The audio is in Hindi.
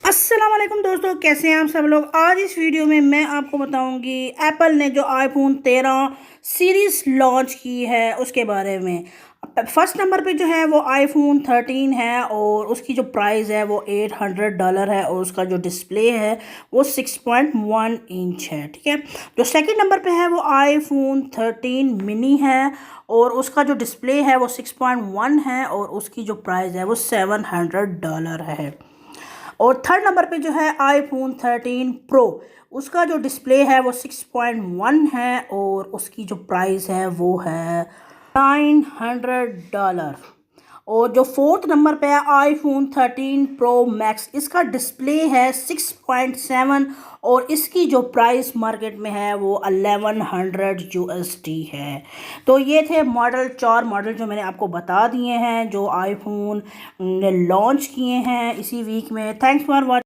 अस्सलाम वालेकुम दोस्तों, कैसे हैं आप सब लोग। आज इस वीडियो में मैं आपको बताऊंगी एप्पल ने जो आईफोन 13 सीरीज़ लॉन्च की है उसके बारे में। फर्स्ट नंबर पे जो है वो आईफोन 13 है और उसकी जो प्राइस है वो $800 है और उसका जो डिस्प्ले है वो 6.1 इंच है। ठीक है, जो सेकंड नंबर पे है वो आईफोन 13 मिनी है और उसका जो डिस्प्ले है वो 6.1 है और उसकी जो प्राइस है वो $700 है। और थर्ड नंबर पे जो है आईफोन 13 प्रो, उसका जो डिस्प्ले है वो 6.1 है और उसकी जो प्राइस है वो है $900। और जो फोर्थ नंबर पे है आईफोन 13 प्रो मैक्स, इसका डिस्प्ले है 6.7 और इसकी जो प्राइस मार्केट में है वो 1100 USD है। तो ये थे चार मॉडल जो मैंने आपको बता दिए हैं जो आईफोन ने लॉन्च किए हैं इसी वीक में। Thanks for watching.